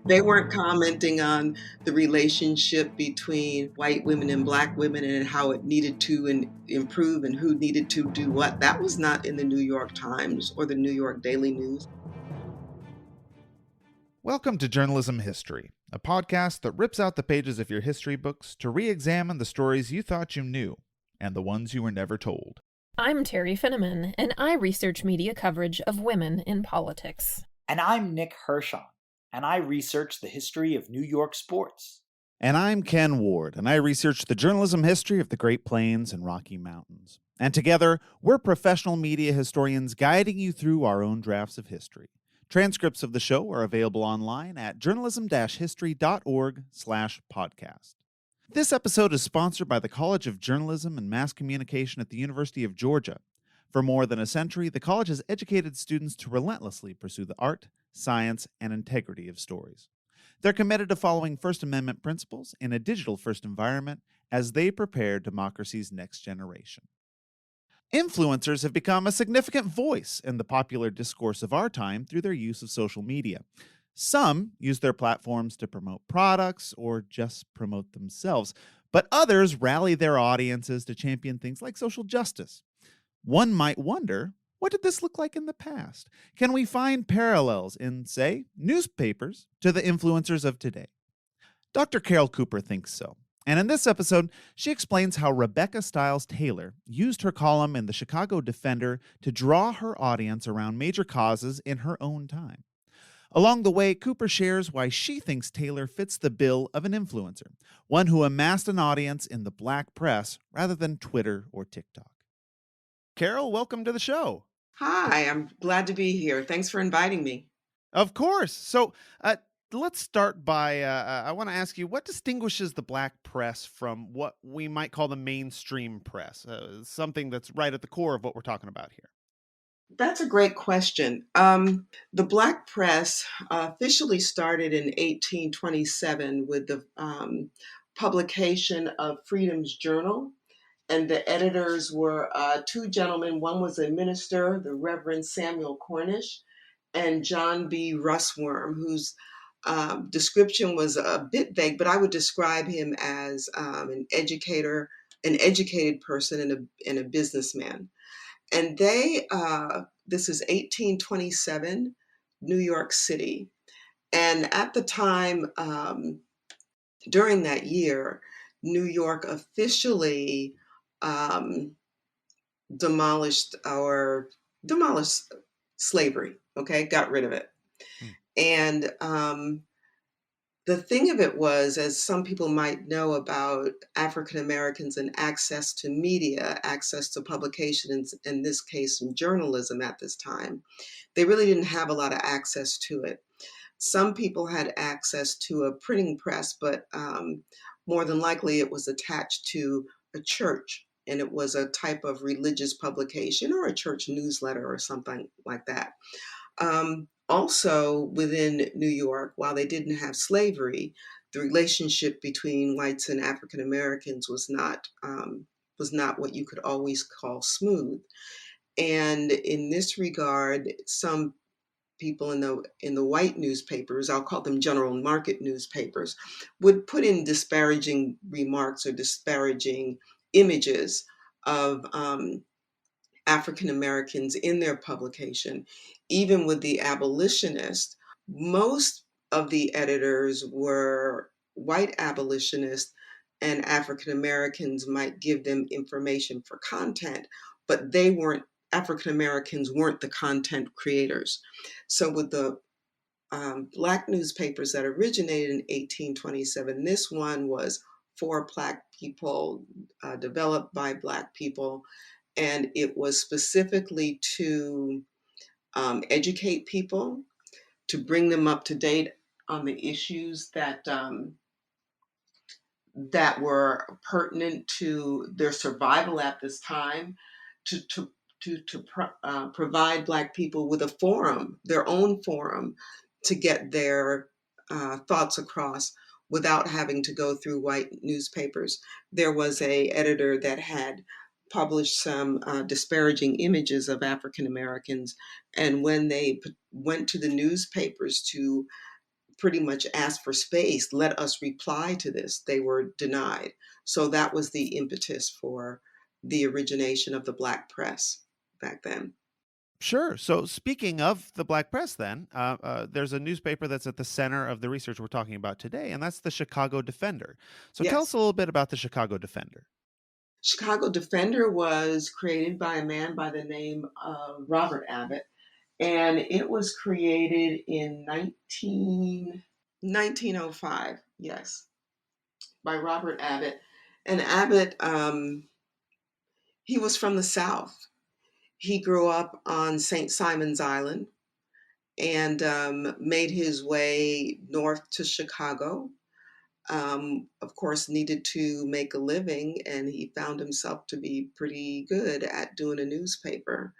They weren't commenting on the relationship between white women and black women and how it needed to improve and who needed to do what. That was not in the New York Times or the New York Daily News. Welcome to Journalism History, a podcast that rips out the pages of your history books to re-examine the stories you thought you knew and the ones you were never told. I'm Terry Finneman, and I research media coverage of women in politics. And I'm Nick Hirshon, and I research the history of New York sports. And I'm Ken Ward, and I research the journalism history of the Great Plains and Rocky Mountains. And together, we're professional media historians guiding you through our own drafts of history. Transcripts of the show are available online at journalism-history.org/podcast. This episode is sponsored by the College of Journalism and Mass Communication at the University of Georgia. For more than a century, the college has educated students to relentlessly pursue the art, science, and integrity of stories. They're committed to following First Amendment principles in a digital-first environment as they prepare democracy's next generation. Influencers have become a significant voice in the popular discourse of our time through their use of social media. Some use their platforms to promote products or just promote themselves, but others rally their audiences to champion things like social justice. One might wonder, what did this look like in the past? Can we find parallels in, say, newspapers to the influencers of today? Dr. Carol Cooper thinks so. And in this episode, she explains how Rebecca Stiles Taylor used her column in the Chicago Defender to draw her audience around major causes in her own time. Along the way, Cooper shares why she thinks Taylor fits the bill of an influencer, one who amassed an audience in the black press rather than Twitter or TikTok. Carol, welcome to the show. Hi, I'm glad to be here. Thanks for inviting me. Of course. So let's start by, I want to ask you, what distinguishes the black press from what we might call the mainstream press, something that's right at the core of what we're talking about here? That's a great question. The black press officially started in 1827 with the publication of Freedom's Journal. And the editors were two gentlemen. One was a minister, the Reverend Samuel Cornish, and John B. Russwurm, whose description was a bit vague, but I would describe him as an educated person and a businessman. And this is 1827, New York City. And at the time, during that year, New York officially demolished slavery, okay, got rid of it. And the thing of it was, as some people might know about African Americans and access to media, access to publications, in this case, in journalism at this time, they really didn't have a lot of access to it. Some people had access to a printing press, but more than likely it was attached to a church, and it was a type of religious publication or a church newsletter or something like that. Also, within New York, while they didn't have slavery, the relationship between whites and African Americans was not what you could always call smooth. And in this regard, some people in the white newspapers, I'll call them general market newspapers, would put in disparaging remarks or disparaging images of African Americans in their publication. Even with the abolitionists, most of the editors were white abolitionists, and African Americans might give them information for content, but African Americans weren't the content creators. So with the black newspapers that originated in 1827, this one was for black people, developed by black people, and it was specifically to educate people, to bring them up to date on the issues that were pertinent to their survival at this time, to provide Black people with a forum, their own forum, to get their thoughts across without having to go through white newspapers. There was a editor that had published some disparaging images of African Americans, and when they went to the newspapers to pretty much asked for space. Let us reply to this. They were denied. So that was the impetus for the origination of the Black press back then. Sure. So, speaking of the Black press, then, there's a newspaper that's at the center of the research we're talking about today, and that's the Chicago Defender. So, tell us Yes. a little bit about the Chicago Defender. Chicago Defender was created by a man by the name of Robert Abbott, and it was created in 1905. Yes, by Robert Abbott. And Abbott, he was from the South. He grew up on St. Simon's Island and made his way north to Chicago. Of course, needed to make a living, and he found himself to be pretty good at doing a newspaper.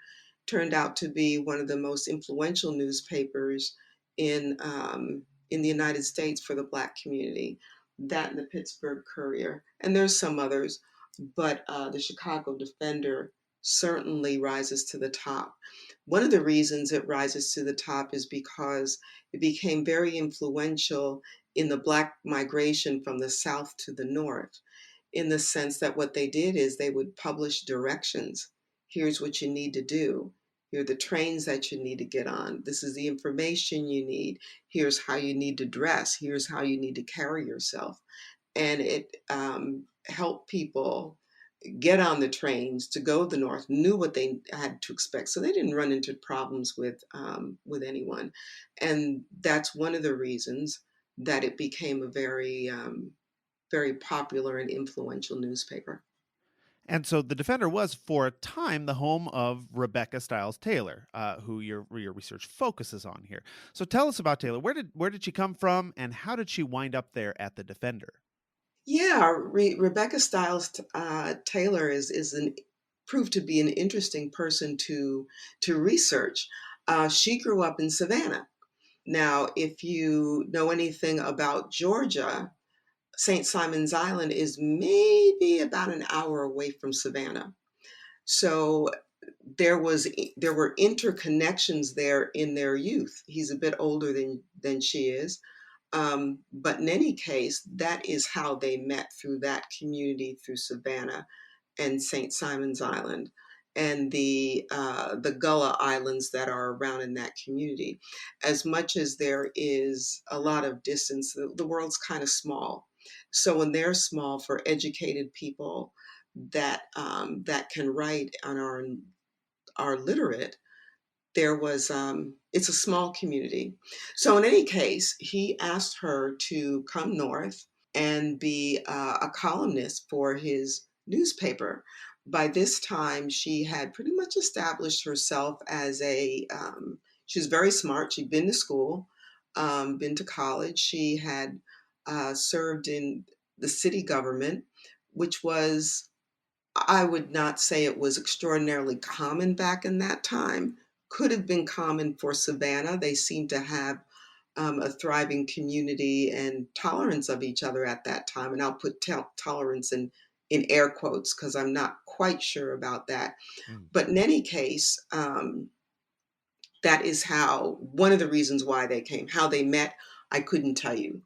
Turned out to be one of the most influential newspapers in the United States for the Black community. That and the Pittsburgh Courier, and there's some others, but the Chicago Defender certainly rises to the top. One of the reasons it rises to the top is because it became very influential in the Black migration from the South to the North, in the sense that what they did is they would publish directions. Here's what you need to do. Here are the trains that you need to get on. This is the information you need. Here's how you need to dress. Here's how you need to carry yourself. And it helped people get on the trains to go to the north, knew what they had to expect, so they didn't run into problems with anyone. And that's one of the reasons that it became a very popular and influential newspaper. And so the Defender was, for a time, the home of Rebecca Stiles Taylor, who your research focuses on here. So tell us about Taylor. Where did she come from, and how did she wind up there at the Defender? Yeah, Rebecca Stiles Taylor is an proved to be an interesting person to research. She grew up in Savannah. Now, if you know anything about Georgia, St. Simon's Island is maybe about an hour away from Savannah. So there were interconnections there in their youth. He's a bit older than she is. But in any case, that is how they met, through that community, through Savannah and St. Simon's Island, and the Gullah Islands that are around in that community. As much as there is a lot of distance, the world's kind of small. So when they're small, for educated people that can write and are literate, it's a small community. So in any case, he asked her to come north and be a columnist for his newspaper. By this time, she had pretty much established herself as she was very smart. She'd been to school, been to college. She had served in the city government, which was, I would not say it was extraordinarily common back in that time. Could have been common for Savannah. They seemed to have a thriving community and tolerance of each other at that time. And I'll put tolerance in air quotes because I'm not quite sure about that. Mm. But in any case, that is how one of the reasons why they came. How they met, I couldn't tell you.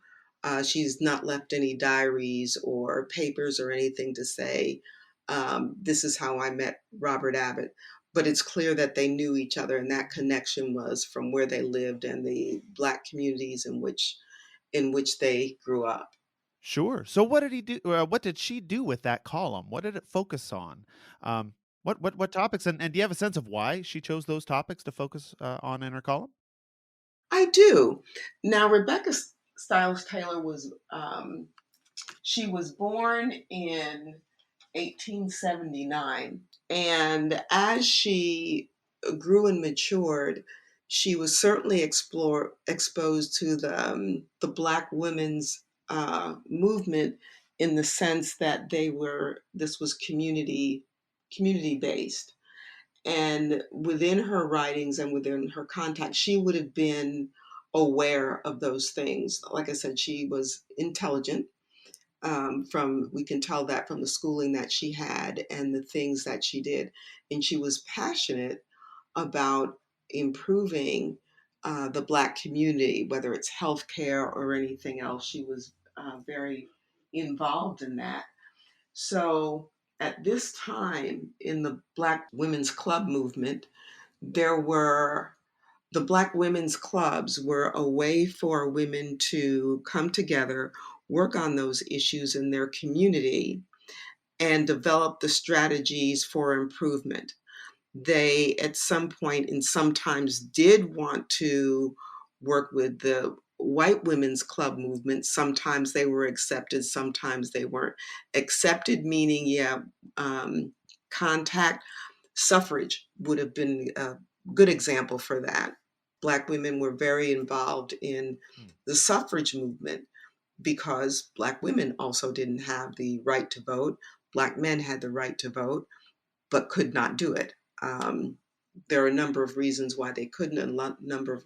She's not left any diaries or papers or anything to say, this is how I met Robert Abbott. But it's clear that they knew each other, and that connection was from where they lived and the Black communities in which they grew up. Sure. So what did he do? What did she do with that column? What did it focus on? What topics? And do you have a sense of why she chose those topics to focus on in her column? I do. Now, Rebecca Stiles Taylor she was born in 1879. And as she grew and matured, she was certainly exposed to the Black women's movement, in the sense that this was community based. And within her writings and within her contact, she would have been aware of those things. Like I said, she was intelligent. We can tell that from the schooling that she had and the things that she did. And she was passionate about improving the Black community, whether it's healthcare or anything else. She was very involved in that. So at this time in the Black Women's Club movement, there were the Black women's clubs were a way for women to come together, work on those issues in their community, and develop the strategies for improvement. They, at some point, and sometimes did want to work with the white women's club movement. Sometimes they were accepted, sometimes they weren't accepted, meaning, contact suffrage would have been a good example for that. Black women were very involved in the suffrage movement because Black women also didn't have the right to vote. Black men had the right to vote, but could not do it. Um, there are a number of reasons why they couldn't, a number of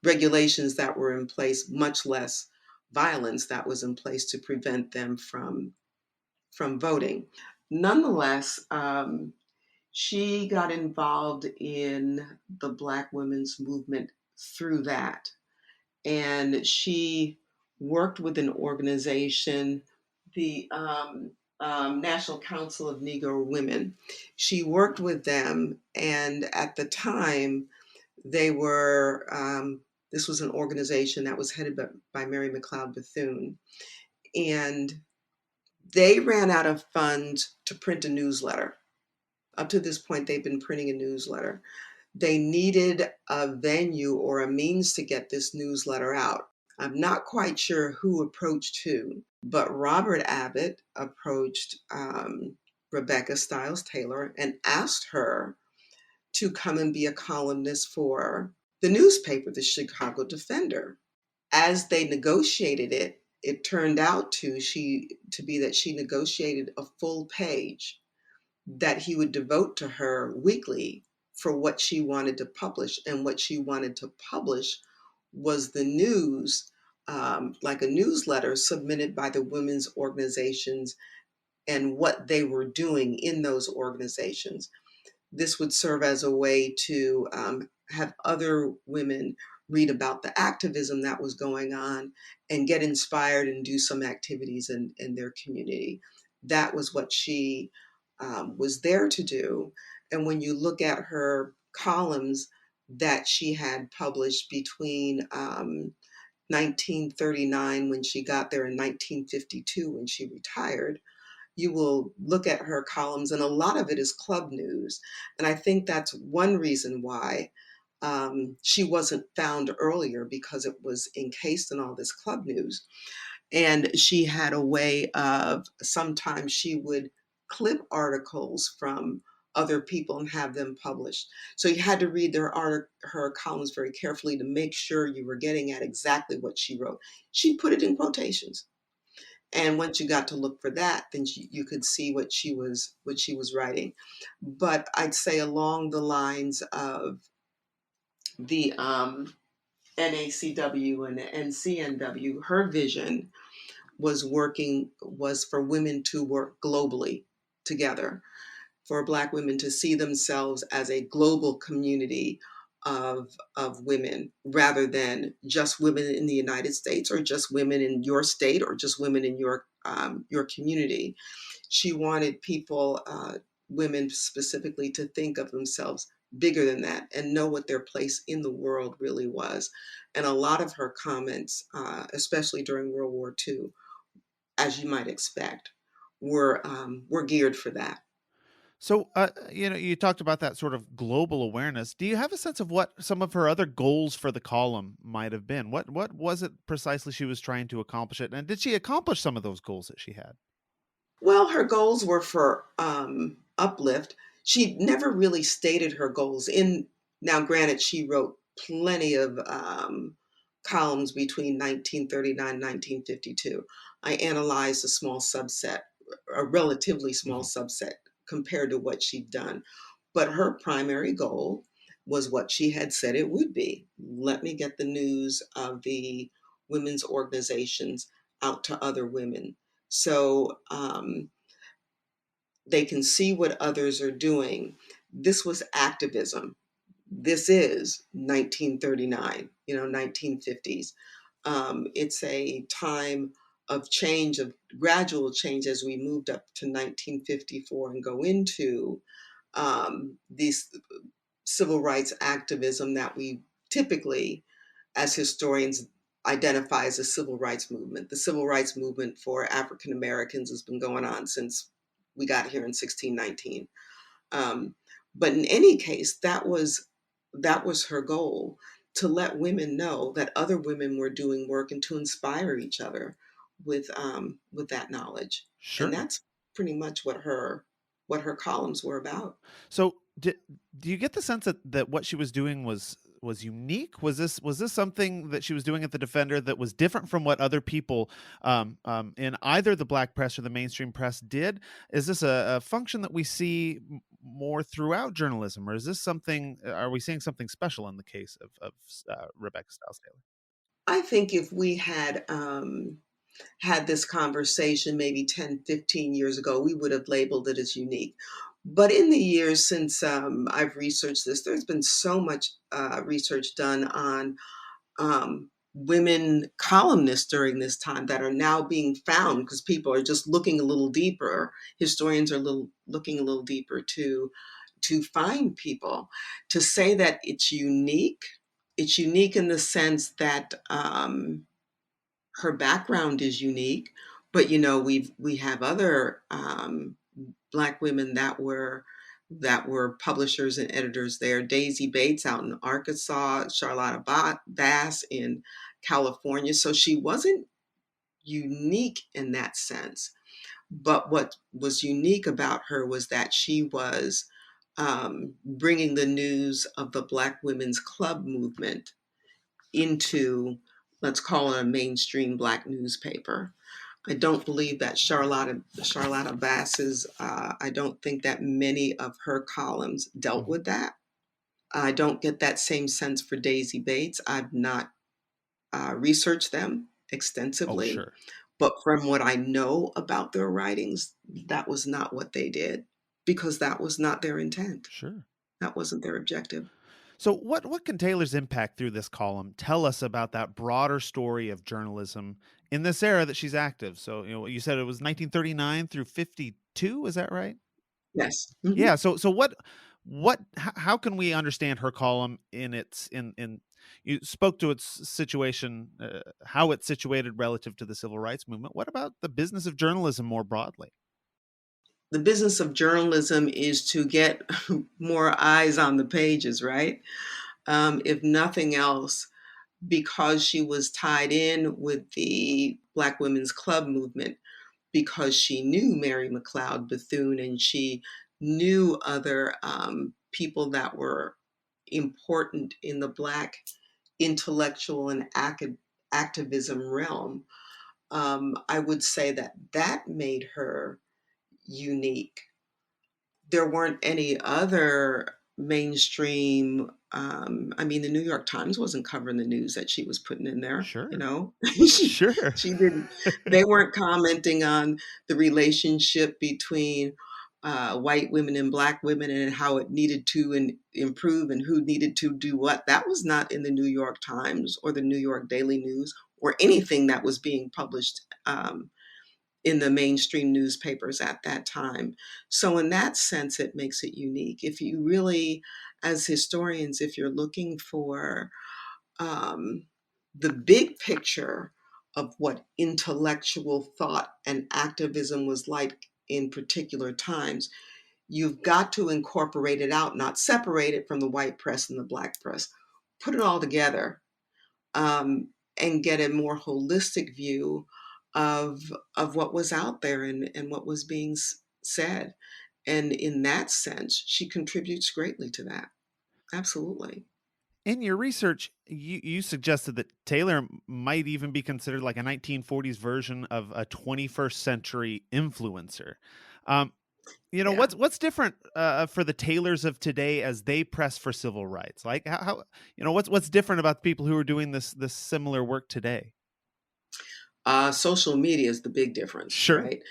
regulations that were in place, much less violence that was in place to prevent them from voting. Nonetheless, she got involved in the Black women's movement through that. And she worked with an organization, the National Council of Negro Women. She worked with them, and at the time, they were, this was an organization that was headed by Mary McLeod Bethune. And they ran out of funds to print a newsletter. Up to this point, they've been printing a newsletter. They needed a venue or a means to get this newsletter out. I'm not quite sure who approached who, but Robert Abbott approached Rebecca Stiles Taylor and asked her to come and be a columnist for the newspaper, the Chicago Defender. As they negotiated it, it turned out to be that she negotiated a full page that he would devote to her weekly for what she wanted to publish. And what she wanted to publish was the news, like a newsletter submitted by the women's organizations and what they were doing in those organizations. This would serve as a way to have other women read about the activism that was going on and get inspired and do some activities in their community. That was what she was there to do. And when you look at her columns that she had published between 1939 when she got there and 1952 when she retired, you will look at her columns, and a lot of it is club news. And I think that's one reason why she wasn't found earlier, because it was encased in all this club news. And she had a way of, sometimes she would clip articles from other people and have them published. So you had to read her columns very carefully to make sure you were getting at exactly what she wrote. She put it in quotations. And once you got to look for that, then you could see what she was writing. But I'd say along the lines of the NACW and the NCNW, her vision was for women to work globally together, for Black women to see themselves as a global community of women, rather than just women in the United States or just women in your state or just women in your community. She wanted people, women specifically, to think of themselves bigger than that and know what their place in the world really was. And a lot of her comments, especially during World War II, as you might expect, were geared for that. So, you talked about that sort of global awareness. Do you have a sense of what some of her other goals for the column might have been? What was it precisely she was trying to accomplish it? And did she accomplish some of those goals that she had? Well, her goals were for uplift. She never really stated her goals. Now, granted, she wrote plenty of columns between 1939 and 1952. I analyzed a small subset, a relatively small subset compared to what she'd done. But her primary goal was what she had said it would be. Let me get the news of the women's organizations out to other women. So they can see what others are doing. This was activism. this is 1939, 1950s. It's a time of change, of gradual change as we moved up to 1954 and go into these civil rights activism that we typically, as historians, identify as a civil rights movement. The civil rights movement for African Americans has been going on since we got here in 1619. Um, but in any case, that was her goal, to let women know that other women were doing work and to inspire each other with that knowledge. And Sure. that's pretty much what her columns were about. So, do you get the sense that what she was doing was unique? Was this something that she was doing at the Defender that was different from what other people in either the black press or the mainstream press did? Is this a function that we see more throughout journalism, or is this something? Are we seeing something special in the case of Rebecca Stiles Taylor? I think if we had this conversation maybe 10, 15 years ago, we would have labeled it as unique. But in the years since I've researched this, there's been so much research done on women columnists during this time that are now being found because people are just looking a little deeper. Historians are looking a little deeper to find people. To say that it's unique in the sense that her background is unique, but we have other black women that were publishers and editors there. Daisy Bates out in Arkansas, Charlotta Bass in California. So she wasn't unique in that sense. But what was unique about her was that she was bringing the news of the Black Women's Club movement into, let's call it, a mainstream Black newspaper. I don't believe that Charlotta Bass's, I don't think that many of her columns dealt Mhm. with that. I don't get that same sense for Daisy Bates. I've not researched them Oh, extensively, sure, but from what I know about their writings, that was not what they did because that was not their intent. sure. That wasn't their objective. So, what can Taylor's impact through this column tell us about that broader story of journalism in this era that she's active? So, you said it was 1939 through 52. Is that right? Yes. Hmm. Yeah. So how can we understand her column in in you spoke to its situation, how it's situated relative to the civil rights movement. What about the business of journalism more broadly? The business of journalism is to get more eyes on the pages, right? If nothing else, because she was tied in with the Black Women's Club movement, because she knew Mary McLeod Bethune and she knew other people that were important in the Black intellectual and activism realm. I would say that made her unique. There weren't any other mainstream. I mean, the New York Times wasn't covering the news that she was putting in there. Sure. She Sure. she didn't. They weren't commenting on the relationship between white women and black women and how it needed to improve and who needed to do what. That was not in the New York Times or the New York Daily News or anything that was being published in the mainstream newspapers at that time. So, in that sense, it makes it unique. If you really, as historians, if you're looking for um, the big picture of what intellectual thought and activism was like in particular times, you've got to incorporate it out, not separate it from the white press and the black press. Put it all together um, and get a more holistic view of what was out there and what was being said. And in that sense, she contributes greatly to that. Absolutely. In your research, you suggested that Taylor might even be considered like a 1940s version of a 21st century influencer. Um, Yeah. what's different for the Taylors of today as they press for civil rights? Like how what's different about the people who are doing this similar work today? Social media is the big difference, Sure. right?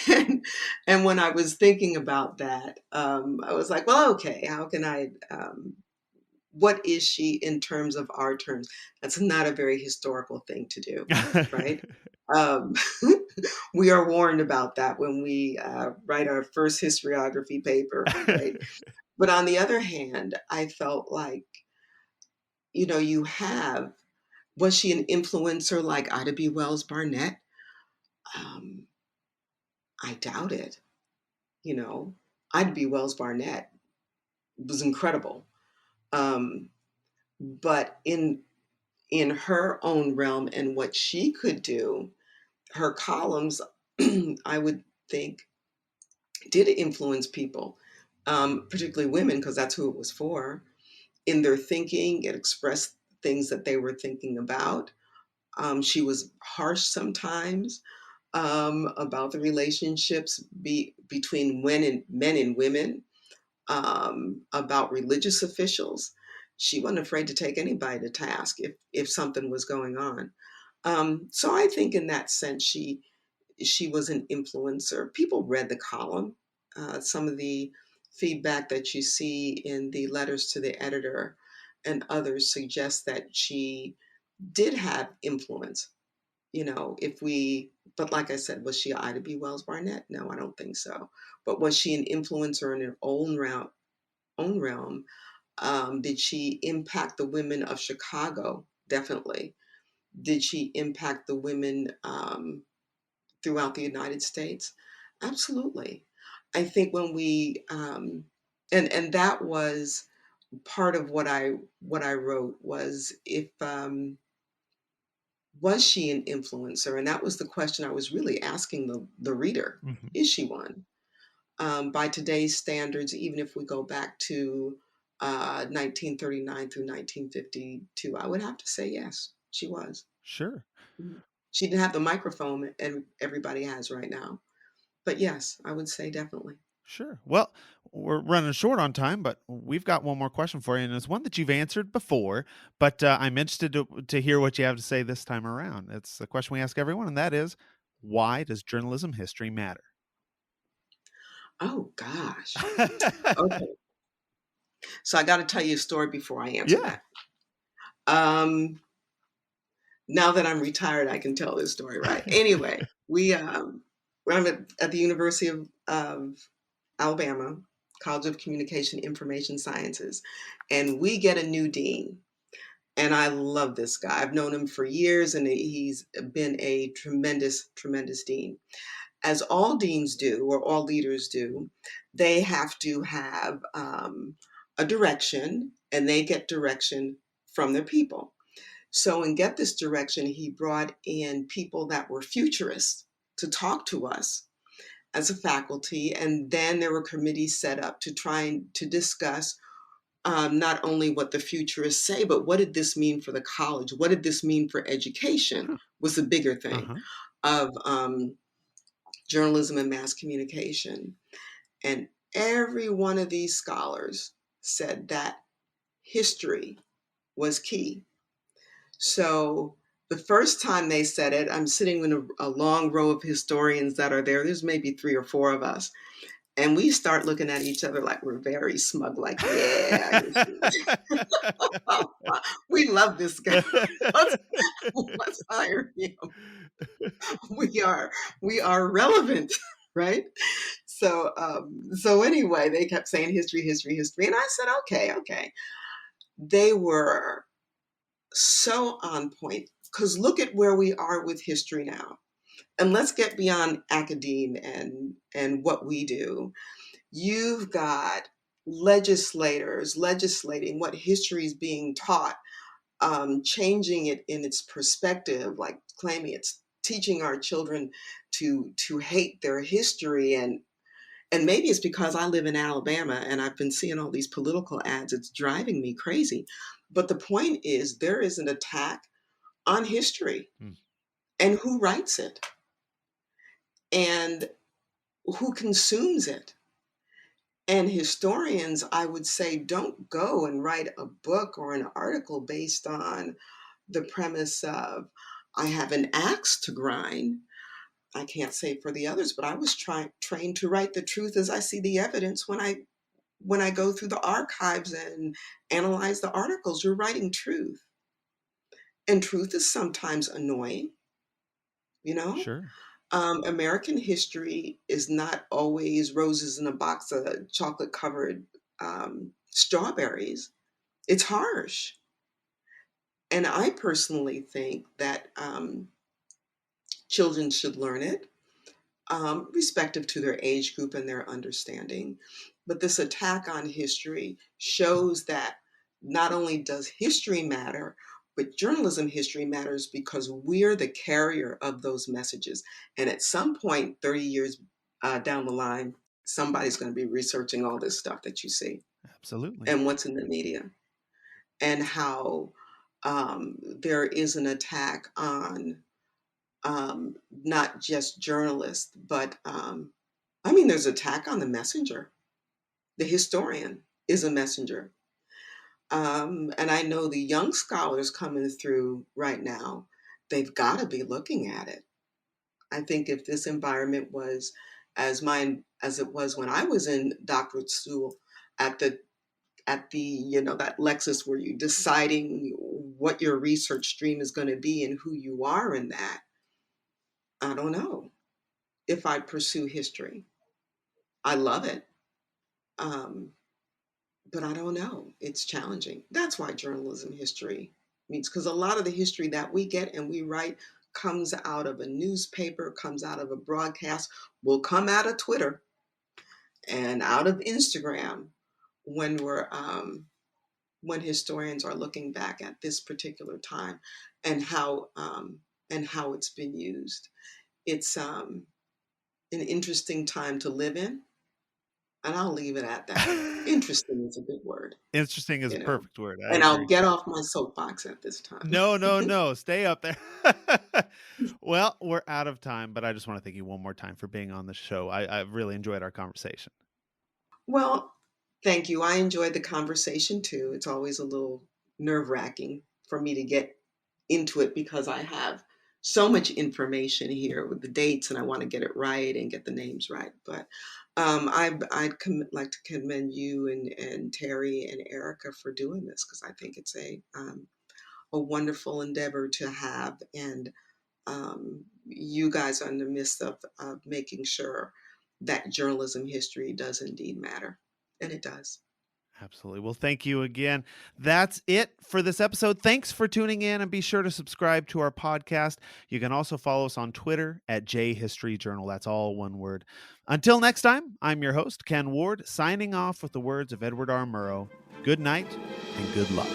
and, and when I was thinking about that, I was like, well, okay, how can I what is she in terms of our terms? That's not a very historical thing to do, right? Um, we are warned about that when we write our first historiography paper, right? But on the other hand, I felt like, you have, was she an influencer like Ida B. Wells Barnett? Um, I doubt it. Ida B. Wells Barnett was incredible. Um, but in her own realm and what she could do, her columns, I would think, did influence people, particularly women, because that's who it was for, in their thinking. It expressed things that they were thinking about. She was harsh sometimes about the relationships between men and women, about religious officials. She wasn't afraid to take anybody to task if something was going on. So I think in that sense, she was an influencer. People read the column. Some of the feedback that you see in the letters to the editor and others suggest that she did have influence. But like I said, was she Ida B. Wells Barnett? No, I don't think so. But was she an influencer in her own realm? Did she impact the women of Chicago? Definitely. Did she impact the women throughout the United States? Absolutely. I think when we and that was part of what I wrote, was if was she an influencer? And that was the question I was really asking the reader. Mhm. Is she one? By today's standards, even if we go back to 1939 through 1952, I would have to say yes, she was. Sure. Mhm. She didn't have the microphone and everybody has right now. But yes, I would say definitely. Sure. Well, we're running short on time, but we've got one more question for you, and it's one that you've answered before, but I'm interested to hear what you have to say this time around. It's a question we ask everyone, and that is, why does journalism history matter? Oh gosh. Okay. So I got to tell you a story before I answer Yeah, that. Um, Now that I'm retired, I can tell this story, right? Anyway, I'm at the University of Alabama, College of Communication Information Sciences, and we get a new dean. And I love this guy. I've known him for years, and he's been a tremendous, tremendous dean. As all deans do, or all leaders do, they have to have a direction, and they get direction from their people. So, in Get This Direction, he brought in people that were futurists to talk to us as a faculty. And then there were committees set up to try and to discuss not only what the futurists say, but what did this mean for the college? What did this mean for education? huh. Was the bigger thing Uh-huh. of journalism and mass communication. And every one of these scholars said that history was key. So the first time they said it, I'm sitting in a long row of historians that are there. There's maybe 3 or 4 of us. And we start looking at each other like we're very smug, like, yeah, we love this guy. let's, let's hire him. We are we are relevant, right? So anyway, they kept saying history, history, history. And I said, okay, okay. They were so on point, because look at where we are with history now. And let's get beyond academe and what we do. You've got legislators legislating what history is being taught, changing it in its perspective, like claiming it's teaching our children to hate their history. And maybe it's because I live in Alabama and I've been seeing all these political ads. It's driving me crazy. But the point is, there is an attack on history Mm. and who writes it and who consumes it. And historians, I would say, don't go and write a book or an article based on the premise of, I have an axe to grind. I can't say for the others, but I was trained to write the truth as I see the evidence when I when I go through the archives and analyze the articles, you're writing truth. And truth is sometimes annoying, you know? Sure. American history is not always roses in a box of chocolate covered strawberries. It's harsh. And I personally think that children should learn it, respective to their age group and their understanding. But this attack on history shows that not only does history matter, but journalism history matters because we're the carrier of those messages. And at some point, 30 years down the line, somebody's going to be researching all this stuff that you see Absolutely. and what's in the media and how there is an attack on not just journalists, but I mean, there's attack on the messenger. The historian is a messenger. And I know the young scholars coming through right now, they've got to be looking at it. I think if this environment was as it was when I was in doctorate school at the that Lexus where you're deciding what your research stream is going to be and who you are in that, I don't know if I pursue history. I love it. Um, but I don't know. It's challenging. That's why journalism history means because a lot of the history that we get and we write comes out of a newspaper, comes out of a broadcast, will come out of Twitter and out of Instagram when when historians are looking back at this particular time and how it's been used. It's an interesting time to live in, and I'll leave it at that. Interesting is a good word, Interesting is a you know. perfect word. I And I'll agree. get off my soapbox at this time. No, no, no. Stay up there. Well, we're out of time, but I just want to thank you one more time for being on the show. I really enjoyed our conversation. Well, thank you. I enjoyed the conversation too. It's always a little nerve-wracking for me to get into it because I have so much information here with the dates and I want to get it right and get the names right. But like to commend you and Terry and Erica for doing this because I think it's a wonderful endeavor to have. And you guys are in the midst of making sure that journalism history does indeed matter. And it does. Absolutely. Well, thank you again. That's it for this episode. Thanks for tuning in and be sure to subscribe to our podcast. You can also follow us on Twitter at JHistoryJournal. That's all one word. Until next time, I'm your host, Ken Ward, signing off with the words of Edward R. Murrow. Good night and good luck.